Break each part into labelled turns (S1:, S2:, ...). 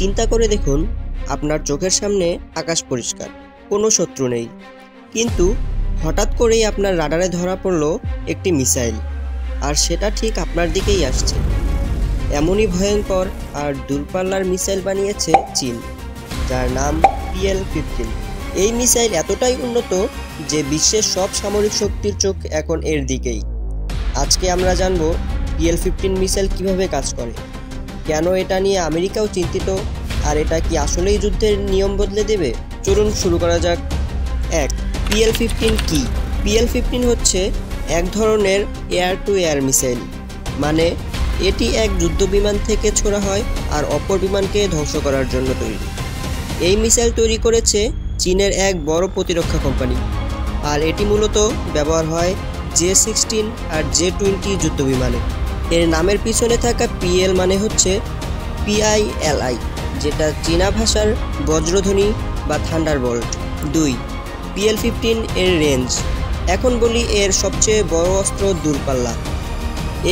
S1: চিন্তা করে দেখুন, আপনার চোখের সামনে আকাশ পরিষ্কার, কোনো শত্রু নেই, কিন্তু হঠাৎ করেই আপনার রাডারে ধরা পড়ল একটি মিসাইল, আর সেটা ঠিক আপনার দিকেই আসছে। এমনই ভয়ঙ্কর আর দূরপাল্লার মিসাইল বানিয়েছে চীন, যার নাম PL-15। এই মিসাইল এতটাই উন্নত যে বিশ্বের সব সামরিক শক্তির চোখ এখন এর দিকেই। আজকে আমরা জানব PL-15 মিসাইল কিভাবে কাজ করে, কেন এটা নিয়ে আমেরিকাও চিন্তিত, আর এটা কি আসলেই যুদ্ধের নিয়ম বদলে দেবে। চলুন শুরু করা যাক। 1. PL-15 কি? PL-15 হচ্ছে এক ধরনের এয়ার টু এয়ার মিসাইল, মানে এটি এক যুদ্ধ বিমান থেকে ছোড়া হয় আর অপর বিমানকে ধ্বংস করার জন্য তৈরি। এই মিসাইল তৈরি করেছে চীনের এক বড় প্রতিরক্ষা কোম্পানি, আর এটি মূলত ব্যবহার হয় J-16 আর J-20 যুদ্ধ বিমানে। এর নামের পিছনে থাকা PL মানে হচ্ছে PILI, যেটা চীনা ভাষার বজ্রধ্বনি বা থান্ডারবোল্ট। 2. PL-15 এর রেঞ্জ। এখন বলি এর সবচেয়ে বড় অস্ত্র দূরপাল্লা।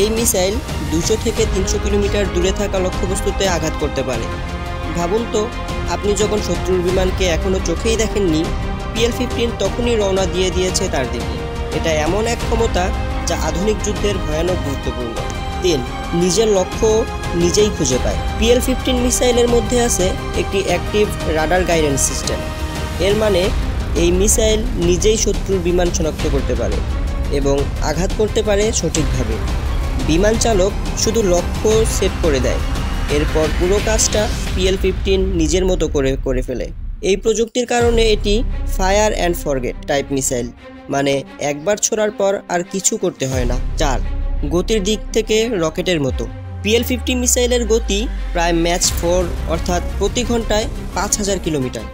S1: এই মিসাইল 200 থেকে 300 কিলোমিটার দূরে থাকা লক্ষ্যবস্তুতে আঘাত করতে পারে। ভাবুন তো, আপনি যখন শত্রুর বিমানকে এখনও চোখেই দেখেননি, PL-15 তখনই রওনা দিয়ে দিয়েছে তার দিকে। এটা এমন এক ক্ষমতা যা আধুনিক যুদ্ধের ভয়ানক গুরুত্বপূর্ণ। 3. নিজের লক্ষ্য নিজেই খুঁজে পায়। PL-15 মিসাইলের মধ্যে আছে একটি অ্যাক্টিভ রাডার গাইডেন্স সিস্টেম। এর মানে এই মিসাইল নিজেই শত্রুর বিমান শনাক্ত করতে পারে এবং আঘাত করতে পারে সঠিকভাবে। বিমান চালক শুধু লক্ষ্য সেট করে দেয়, এরপর পুরো কাজটা PL-15 নিজের মতো করে ফেলে। এই প্রযুক্তির কারণে এটি fire and forget type missile, মানে একবার ছোড়ার পর আর কিছু করতে হয় না। 4. গতির দিক থেকে রকেটের মতো। PL-15 মিসাইলের গতি প্রায় ম্যাচ 4, অর্থাৎ প্রতি ঘন্টায় 5000 কিলোমিটার।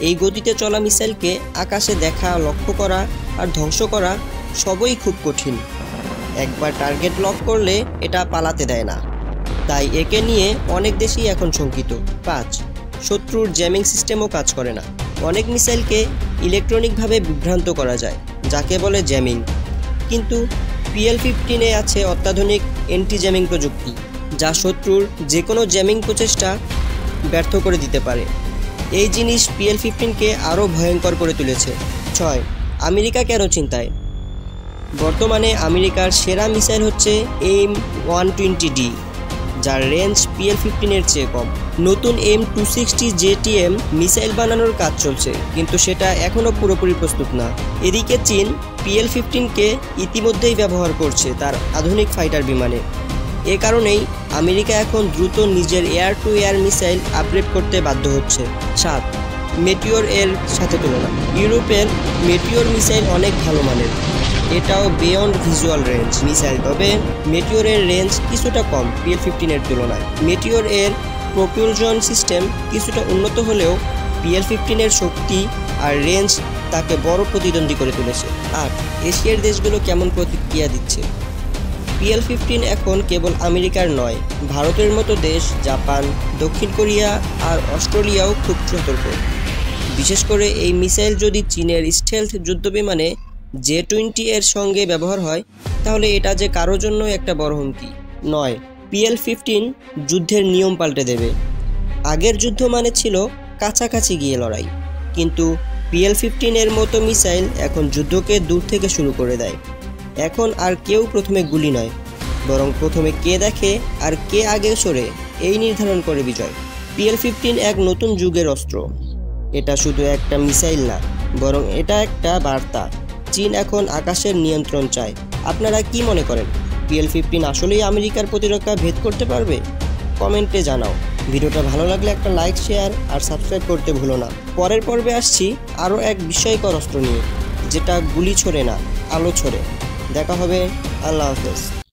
S1: এই গতিতে চলা মিসাইলকে আকাশে দেখা, লক্ষ্য করা আর ধ্বংস করা সবই খুব কঠিন। একবার টার্গেট লক করলে এটা পালাতে দেয় না, তাই একে নিয়ে অনেক দেশই এখন শঙ্কিত। 5. শত্রুর জ্যামিং সিস্টেমও কাজ করে না। অনেক মিসাইলকে ইলেকট্রনিকভাবে বিভ্রান্ত করা যায়, যাকে বলে জ্যামিং, কিন্তু PL-15 আছে অত্যাধুনিক অ্যান্টি জ্যামিং প্রযুক্তি, যা শত্রুর যে কোনো জ্যামিং প্রচেষ্টা ব্যর্থ করে দিতে পারে। এই জিনিস PL-15কে আরও ভয়ঙ্কর করে তুলেছে। 6. আমেরিকা কেন চিন্তায়? বর্তমানে আমেরিকার সেরা মিসাইল হচ্ছে AIM-120D, যার রেঞ্জ PL-15 এর চেয়ে কম। নতুন AIM-260 JTM মিসাইল বানানোর কাজ চলছে, কিন্তু সেটা এখনও পুরোপুরি প্রস্তুত না। এদিকে চীন PL-15কে ইতিমধ্যেই ব্যবহার করছে তার আধুনিক ফাইটার বিমানে। এ কারণেই আমেরিকা এখন দ্রুত নিজের air two air missile upgrade করতে বাধ্য হচ্ছে। 7. মেটিওর এর সাথে তুলনা। ইউরোপের মেটিওর মিসাইল অনেক ভালো মানের, এটাও বিয়ন্ড ভিজুয়াল রেঞ্জ মিসাইল, তবে মেটিওর এর রেঞ্জ কিছুটা কম PL-15 এর তুলনায়। মেটিওর এর প্রপিউলশন সিস্টেম কিছুটা উন্নত হলেও PL-15 এর শক্তি আর রেঞ্জ তাকে বড় প্রতিদ্বন্দ্বী করে তুলেছে। 8. এশিয়ার দেশগুলো কেমন প্রতিক্রিয়া দিচ্ছে? PL-15 এখন কেবল আমেরিকার নয়, ভারতের মতো দেশ, জাপান, দক্ষিণ কোরিয়া আর অস্ট্রেলিয়াও খুব সতর্ক। বিশেষ করে এই মিসাইল যদি চীনের স্টেলথ যুদ্ধবিমানে J-20 এর সঙ্গে ব্যবহার হয়, তাহলে এটা যে কারোর জন্য একটা বড় হুমকি। 9. PL-15 যুদ্ধের নিয়ম পাল্টে দেবে। আগের যুদ্ধ মানে ছিল কাছাকাছি গিয়ে লড়াই, কিন্তু PL-15 এর মতো মিসাইল এখন যুদ্ধকে দূর থেকে শুরু করে দেয়। এখন আর কেউ প্রথমে গুলি নয়, বরং প্রথমে কে দেখে আর কে আগে সরে এই নির্ধারণ করে বিজয়। PL-15 এক নতুন যুগের অস্ত্র। এটা শুধু একটা মিসাইল না, বরং এটা একটা বার্তা। চীন এখন আকাশের নিয়ন্ত্রণ চায়। আপনারা কি মনে করেন, PL-15 আসলেই আমেরিকার প্রতিরক্ষা ভেদ করতে পারবে? কমেন্টে জানাও। ভিডিওটা ভালো লাগলে একটা লাইক, শেয়ার আর সাবস্ক্রাইব করতে ভুলো না। পরের পর্বে আসছি আরও এক বিস্ময়কর অস্ত্র নিয়ে, যেটা গুলি ছোড়ে না, আলো ছোড়ে। দেখা হবে। আল্লাহ হাফেজ।